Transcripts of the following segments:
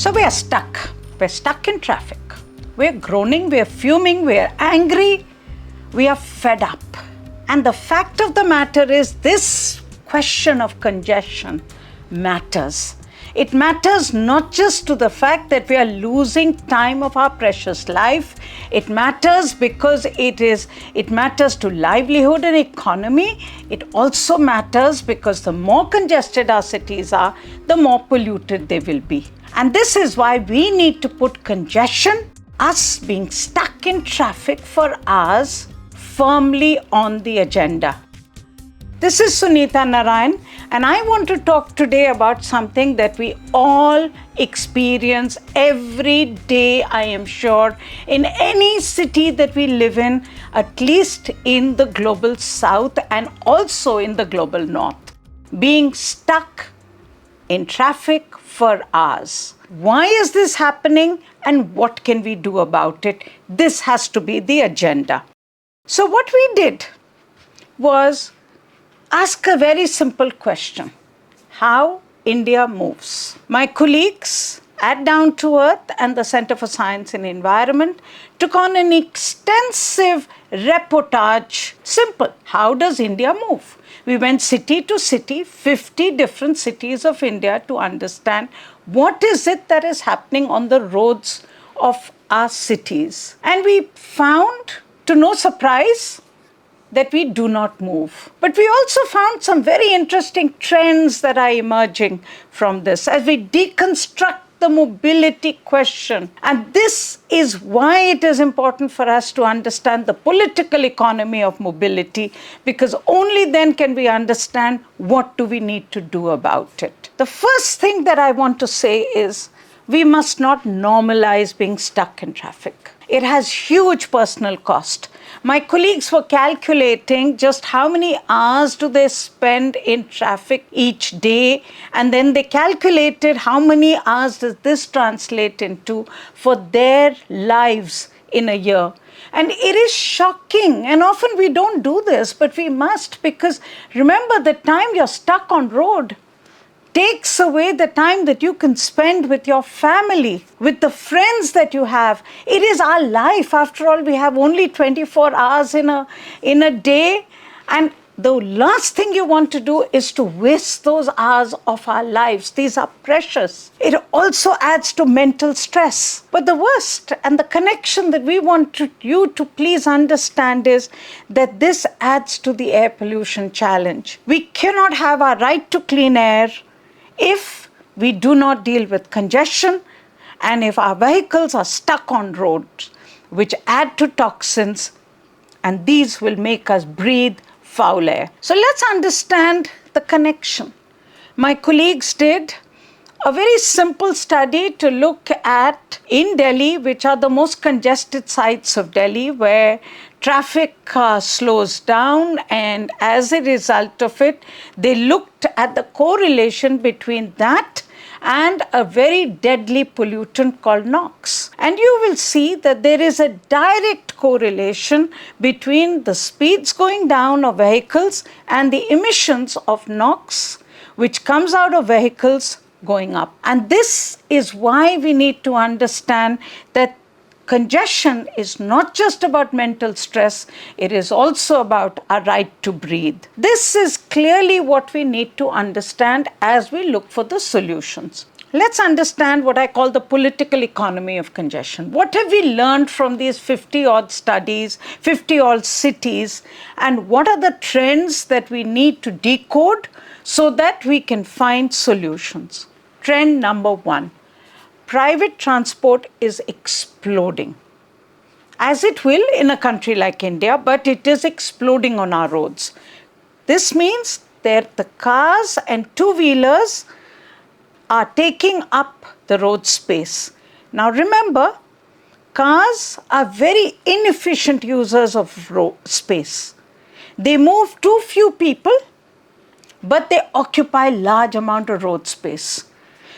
So we are stuck. We're stuck in traffic. We're groaning, we're fuming, we're angry, we are fed up. And the fact of the matter is, this question of congestion matters. It matters not just to the fact that we are losing time of our precious life. It matters because it matters to livelihood and economy. It also matters because the more congested our cities are, the more polluted they will be. And this is why we need to put congestion, us being stuck in traffic for hours, firmly on the agenda. This is Sunita Narain, and I want to talk today about something that we all experience every day, I am sure, in any city that we live in, at least in the global south and also in the global north. Being stuck in traffic for hours. Why is this happening and what can we do about it? This has to be the agenda. So what we did was ask a very simple question: how India moves. My colleagues at Down to Earth and the Center for Science and Environment took on an extensive reportage. Simple. How does India move? We went city to city, 50 different cities of India, to understand what is it that is happening on the roads of our cities. And we found, to no surprise, that we do not move. But we also found some very interesting trends that are emerging from this as we deconstruct the mobility question. And this is why it is important for us to understand the political economy of mobility, because only then can we understand what do we need to do about it. The first thing that I want to say is we must not normalize being stuck in traffic. It has huge personal cost. My colleagues were calculating just how many hours do they spend in traffic each day, and then they calculated how many hours does this translate into for their lives in a year. And it is shocking, and often we don't do this, but we must, because remember, the time you're stuck on road takes away the time that you can spend with your family, with the friends that you have. It is our life. After all, we have only 24 hours in a day. And the last thing you want to do is to waste those hours of our lives. These are precious. It also adds to mental stress. But the worst, and the connection that we want you to please understand, is that this adds to the air pollution challenge. We cannot have our right to clean air if we do not deal with congestion, and if our vehicles are stuck on roads, which add to toxins, and these will make us breathe foul air. So let's understand the connection. My colleagues did a very simple study to look at, in Delhi, which are the most congested sites of Delhi, where traffic slows down, and as a result of it, they looked at the correlation between that and a very deadly pollutant called NOx. And you will see that there is a direct correlation between the speeds going down of vehicles and the emissions of NOx, which comes out of vehicles going up. And this is why we need to understand that congestion is not just about mental stress, it is also about our right to breathe. This is clearly what we need to understand as we look for the solutions. Let's understand what I call the political economy of congestion. What have we learned from these 50-odd studies, 50-odd cities, and what are the trends that we need to decode so that we can find solutions? Trend number one: private transport is exploding, as it will in a country like India, but it is exploding on our roads. This means that the cars and two-wheelers are taking up the road space. Now remember, cars are very inefficient users of road space. They move too few people, but they occupy large amount of road space.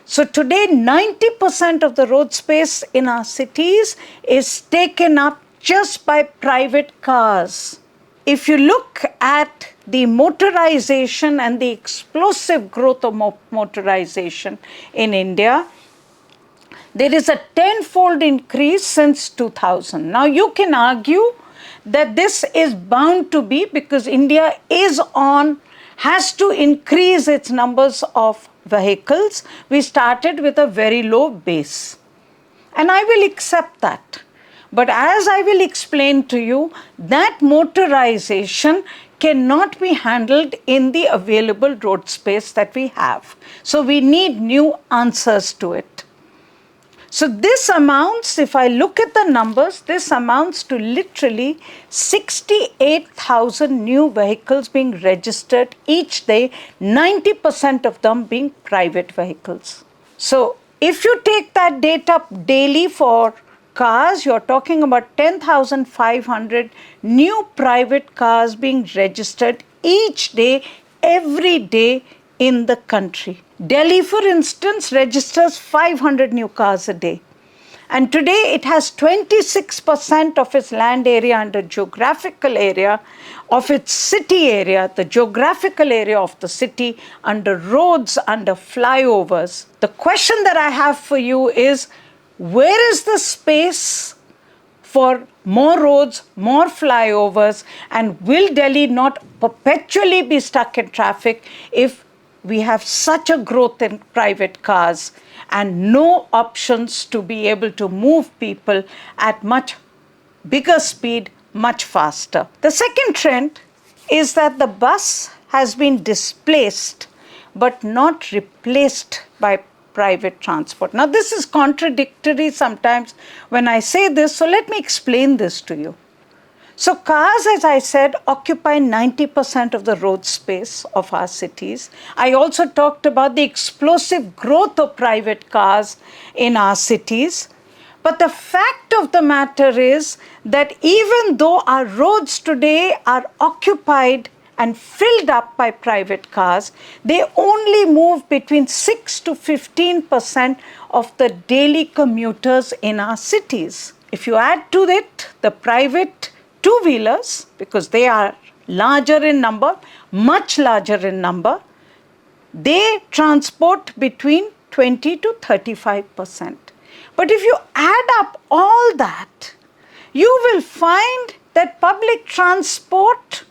So today, 90% of the road space in our cities is taken up just by private cars. If you look at the motorization and the explosive growth of motorization in India, There is a tenfold increase since 2000. Now you can argue that this is bound to be because India has to increase its numbers of vehicles. We started with a very low base. And I will accept that. But as I will explain to you, that motorization cannot be handled in the available road space that we have. So we need new answers to it. So this amounts, if I look at the numbers, this amounts to literally 68,000 new vehicles being registered each day, 90% of them being private vehicles. So if you take that data daily for cars, you're talking about 10,500 new private cars being registered each day, every day in the country. Delhi, for instance, registers 500 new cars a day. And today it has 26% of its land area under geographical area, of its city area, the geographical area of the city, under roads, under flyovers. The question that I have for you is, where is the space for more roads, more flyovers, and will Delhi not perpetually be stuck in traffic if we have such a growth in private cars and no options to be able to move people at much bigger speed, much faster? The second trend is that the bus has been displaced but not replaced by private transport. Now this is contradictory sometimes when I say this, so let me explain this to you. So cars, as I said, occupy 90% of the road space of our cities. I also talked about the explosive growth of private cars in our cities. But the fact of the matter is that even though our roads today are occupied and filled up by private cars, they only move between 6 to 15% of the daily commuters in our cities. If you add to it the private two-wheelers, because they are larger in number, much larger in number, they transport between 20 to 35%. But if you add up all that, you will find that public transport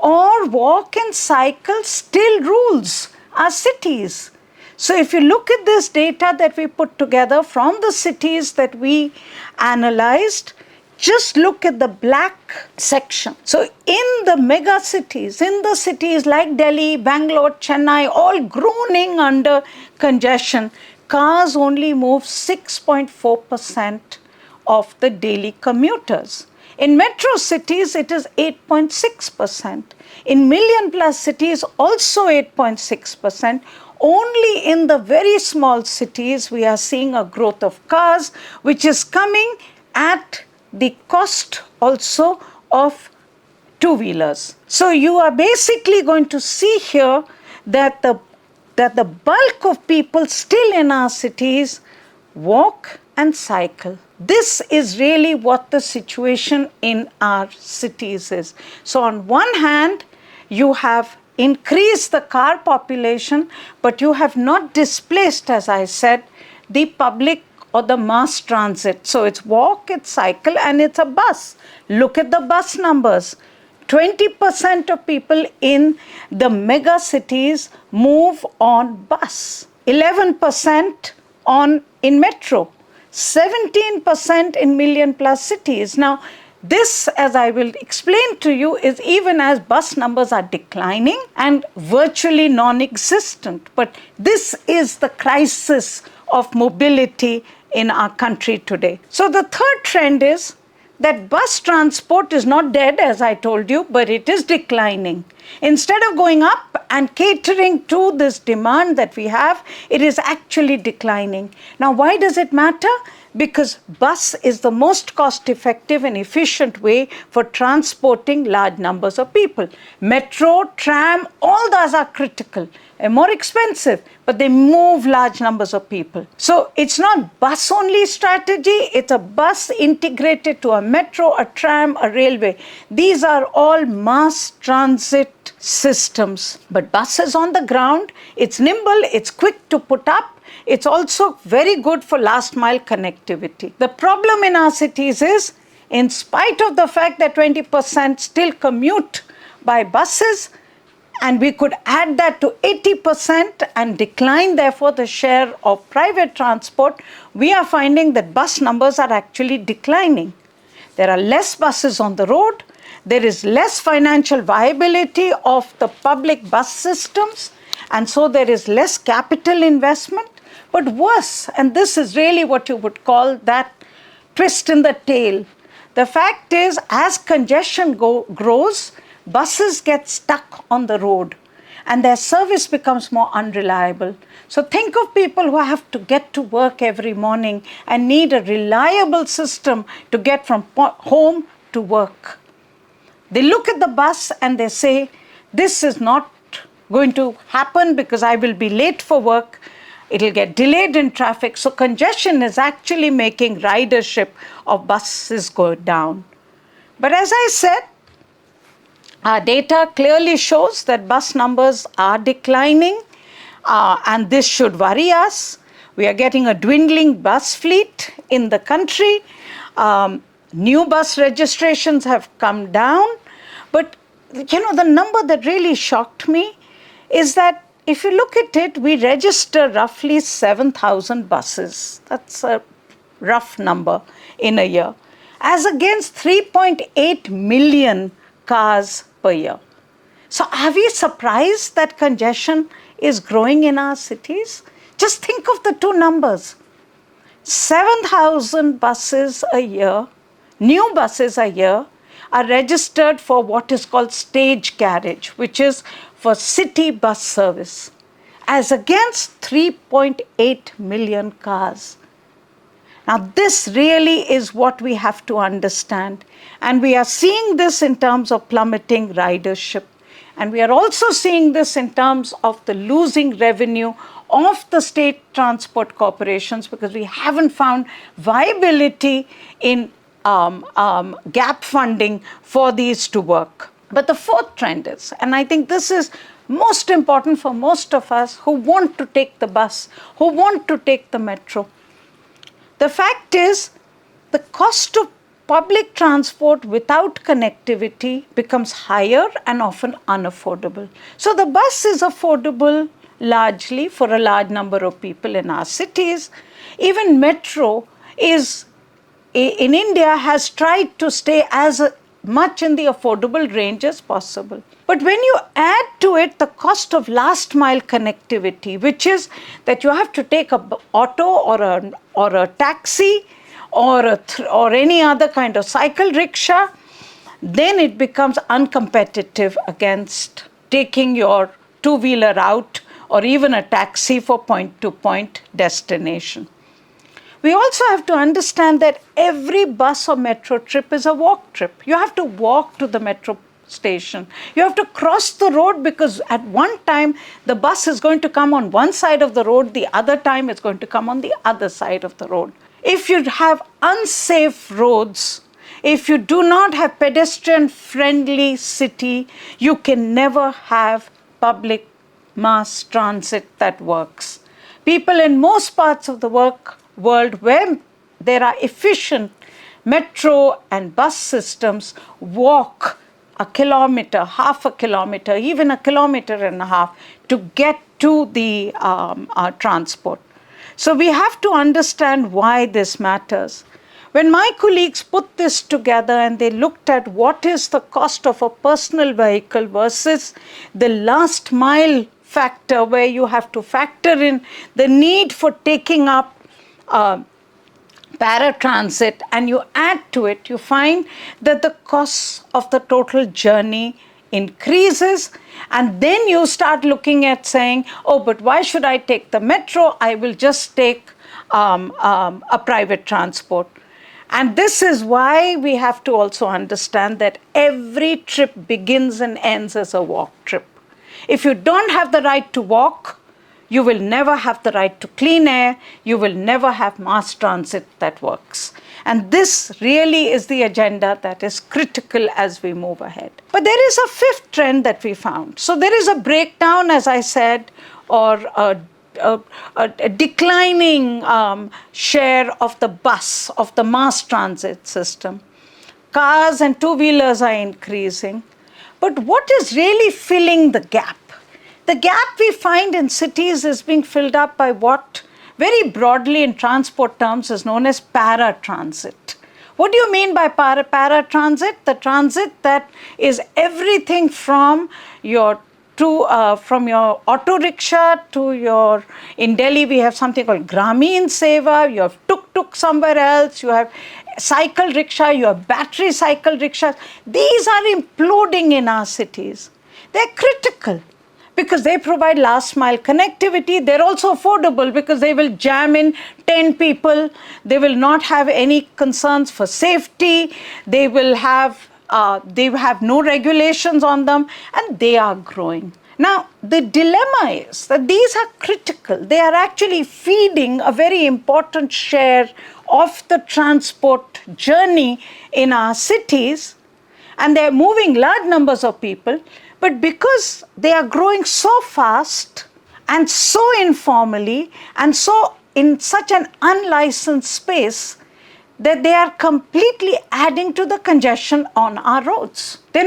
or walk and cycle still rules our cities. So if you look at this data that we put together from the cities that we analyzed, just look at the black section. So in the mega cities, in the cities like Delhi, Bangalore, Chennai, all groaning under congestion, cars only move 6.4% of the daily commuters. In metro cities, it is 8.6%. In million plus cities, also 8.6%. Only in the very small cities, we are seeing a growth of cars, which is coming at the cost also of two-wheelers. So you are basically going to see here that the bulk of people still in our cities walk and cycle. This is really what the situation in our cities is. So on one hand, you have increased the car population, but you have not displaced, as I said, the public or the mass transit. So it's walk, it's cycle, and it's a bus. Look at the bus numbers. 20% of people in the mega cities move on bus. 11% in metro. 17% in million plus cities. Now, this, as I will explain to you, is even as bus numbers are declining and virtually non-existent. But this is the crisis of mobility in our country today. So the third trend is that bus transport is not dead, as I told you, but it is declining. Instead of going up and catering to this demand that we have, it is actually declining. Now, why does it matter? Because bus is the most cost-effective and efficient way for transporting large numbers of people. Metro, tram, all those are critical and more expensive, but they move large numbers of people. So it's not bus-only strategy, it's a bus integrated to a metro, a tram, a railway. These are all mass transit systems. But bus is on the ground, it's nimble, it's quick to put up, it's also very good for last mile connectivity. The problem in our cities is, in spite of the fact that 20% still commute by buses, and we could add that to 80% and decline therefore the share of private transport, we are finding that bus numbers are actually declining. There are less buses on the road, there is less financial viability of the public bus systems, and so there is less capital investment. But worse, and this is really what you would call that twist in the tail, the fact is, as congestion grows, buses get stuck on the road and their service becomes more unreliable. So think of people who have to get to work every morning and need a reliable system to get from home to work. They look at the bus and they say, this is not going to happen because I will be late for work. It'll get delayed in traffic. So congestion is actually making ridership of buses go down. But as I said, our data clearly shows that bus numbers are declining, and this should worry us. We are getting a dwindling bus fleet in the country. New bus registrations have come down. But, the number that really shocked me is that if you look at it, we register roughly 7,000 buses. That's a rough number in a year, as against 3.8 million cars per year. So are we surprised that congestion is growing in our cities? Just think of the two numbers. 7,000 buses a year, new buses a year, are registered for what is called stage carriage, which is for city bus service, as against 3.8 million cars. Now, this really is what we have to understand. And we are seeing this in terms of plummeting ridership. And we are also seeing this in terms of the losing revenue of the state transport corporations, because we haven't found viability in gap funding for these to work. But the fourth trend is, and I think this is most important for most of us who want to take the bus, who want to take the metro. The fact is, the cost of public transport without connectivity becomes higher and often unaffordable. So the bus is affordable largely for a large number of people in our cities. Even metro is, in India, has tried to stay as much in the affordable range as possible. But when you add to it the cost of last mile connectivity, which is that you have to take an auto or a taxi or any other kind of cycle rickshaw, then it becomes uncompetitive against taking your two-wheeler out or even a taxi for point-to-point destination. We also have to understand that every bus or metro trip is a walk trip. You have to walk to the metro station. You have to cross the road because at one time the bus is going to come on one side of the road, the other time it's going to come on the other side of the road. If you have unsafe roads, if you do not have pedestrian-friendly city, you can never have public mass transit that works. People in most parts of the world where there are efficient metro and bus systems walk a kilometer, half a kilometer, even a kilometer and a half to get to the transport. So we have to understand why this matters. When my colleagues put this together and they looked at what is the cost of a personal vehicle versus the last mile factor, where you have to factor in the need for taking up paratransit, and you add to it, you find that the cost of the total journey increases, and then you start looking at saying, oh, but why should I take the metro? I will just take a private transport. And this is why we have to also understand that every trip begins and ends as a walk trip. If you don't have the right to walk, you will never have the right to clean air. You will never have mass transit that works. And this really is the agenda that is critical as we move ahead. But there is a fifth trend that we found. So there is a breakdown, as I said, or a declining share of the bus, of the mass transit system. Cars and two-wheelers are increasing. But what is really filling the gap? The gap we find in cities is being filled up by what very broadly in transport terms is known as paratransit. What do you mean by paratransit? The transit that is everything from your auto rickshaw to your, in Delhi we have something called Grameen Seva, you have tuk-tuk somewhere else, you have cycle rickshaw, you have battery cycle rickshaws. These are imploding in our cities. They're critical because they provide last mile connectivity. They're also affordable because they will jam in 10 people. They will not have any concerns for safety. They have no regulations on them, and they are growing. Now, the dilemma is that these are critical. They are actually feeding a very important share of the transport journey in our cities, and they're moving large numbers of people. But because they are growing so fast and so informally and so in such an unlicensed space, that they are completely adding to the congestion on our roads. They're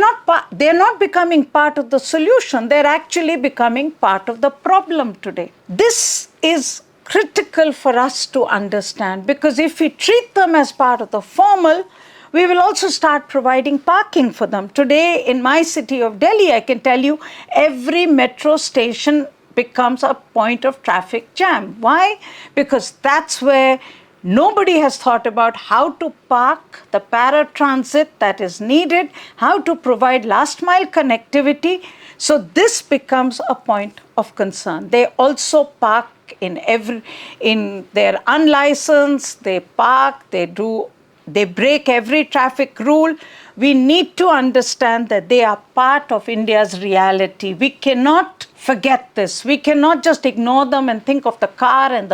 not becoming part of the solution. They're actually becoming part of the problem today. This is critical for us to understand, because if we treat them as part of the formal, we will also start providing parking for them. Today, in my city of Delhi, I can tell you, every metro station becomes a point of traffic jam. Why? Because that's where nobody has thought about how to park the paratransit that is needed, how to provide last mile connectivity. So this becomes a point of concern. They also park they're unlicensed, they park, they break every traffic rule. We need to understand that they are part of India's reality. We cannot forget this. We cannot just ignore them and think of the car and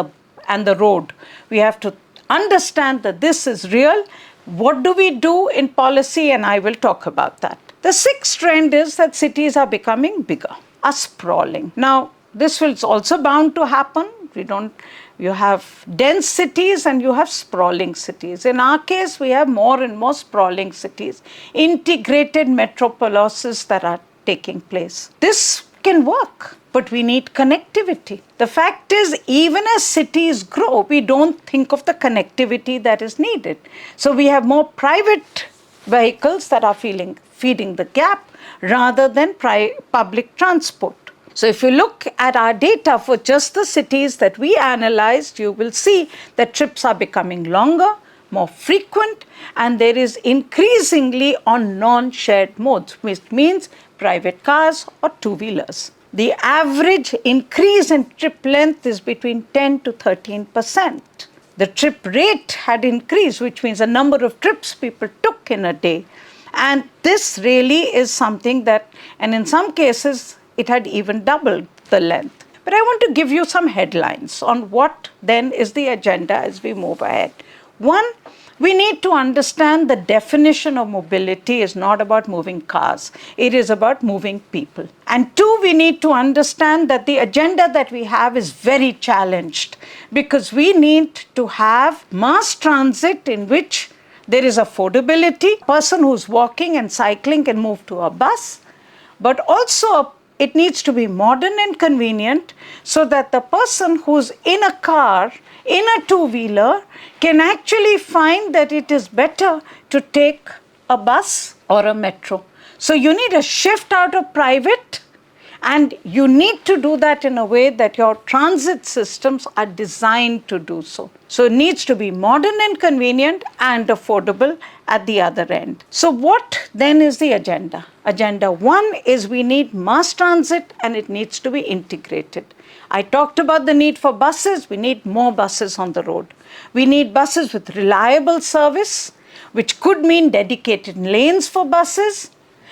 the road. We have to understand that this is real. What do we do in policy? And I will talk about that. The sixth trend is that cities are becoming bigger, sprawling. Now, this will also bound to happen. You have dense cities and you have sprawling cities. In our case, we have more and more sprawling cities, integrated metropolises that are taking place. This can work, but we need connectivity. The fact is, even as cities grow, we don't think of the connectivity that is needed. So we have more private vehicles that are feeding the gap rather than public transport. So if you look at our data for just the cities that we analyzed, you will see that trips are becoming longer, more frequent, and there is increasingly on non-shared modes, which means private cars or two-wheelers. The average increase in trip length is between 10 to 13%. The trip rate had increased, which means the number of trips people took in a day. And this really is something that, and in some cases, it had even doubled the length. But I want to give you some headlines on what then is the agenda as we move ahead. One, we need to understand the definition of mobility is not about moving cars. It is about moving people. And two, we need to understand that the agenda that we have is very challenged, because we need to have mass transit in which there is affordability. A person who's walking and cycling can move to a bus, but also it needs to be modern and convenient so that the person who's in a car, in a two-wheeler, can actually find that it is better to take a bus or a metro. So you need a shift out of private, and you need to do that in a way that your transit systems are designed to do so. So it needs to be modern and convenient and affordable at the other end. So what then is the agenda? Agenda one is we need mass transit and it needs to be integrated. I talked about the need for buses. We need more buses on the road. We need buses with reliable service, which could mean dedicated lanes for buses.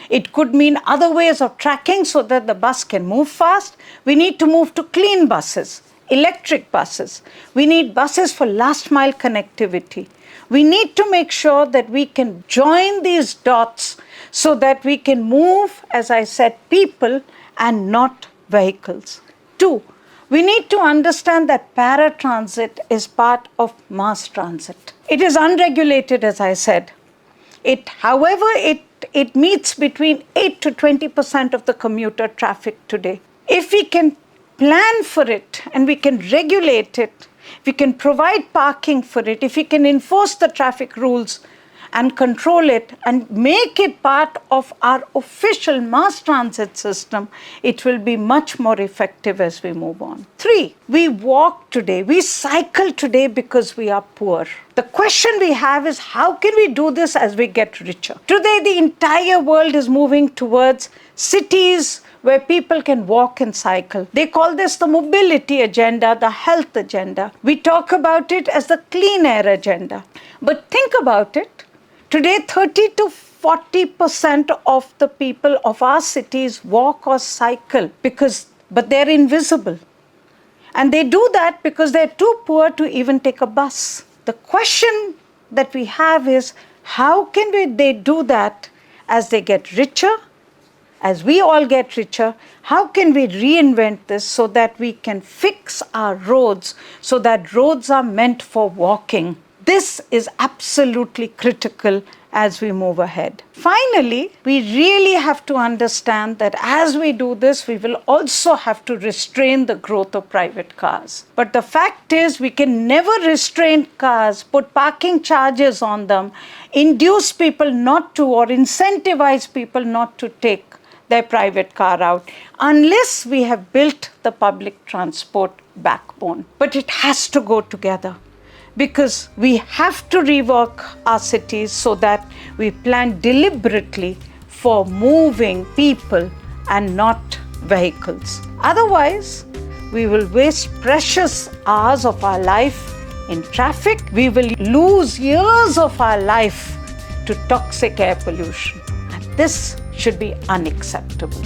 It could mean other ways of tracking so that the bus can move fast. We need to move to clean buses, electric buses. We need buses for last mile connectivity. We need to make sure that we can join these dots so that we can move, as I said, people and not vehicles. Two, We need to understand that paratransit is part of mass transit. It is unregulated, as I said. However, it meets between 8 to 20% of the commuter traffic today. If we can plan for it and we can regulate it, we can provide parking for it, if we can enforce the traffic rules and control it and make it part of our official mass transit system, it will be much more effective as we move on. 3, we walk today, we cycle today because we are poor. The question we have is, how can we do this as we get richer? Today, the entire world is moving towards cities where people can walk and cycle. They call this the mobility agenda, the health agenda. We talk about it as the clean air agenda. But think about it. Today, 30 to 40% of the people of our cities walk or cycle but they're invisible. And they do that because they're too poor to even take a bus. The question that we have is, how can they do that as they get richer? As we all get richer, how can we reinvent this so that we can fix our roads so that roads are meant for walking? This is absolutely critical as we move ahead. Finally, we really have to understand that as we do this, we will also have to restrain the growth of private cars. But the fact is, we can never restrain cars, put parking charges on them, induce people not to, or incentivize people not to take their private car out, unless we have built the public transport backbone. But it has to go together, because we have to rework our cities so that we plan deliberately for moving people and not vehicles. Otherwise, we will waste precious hours of our life in traffic. We will lose years of our life to toxic air pollution. And this should be unacceptable.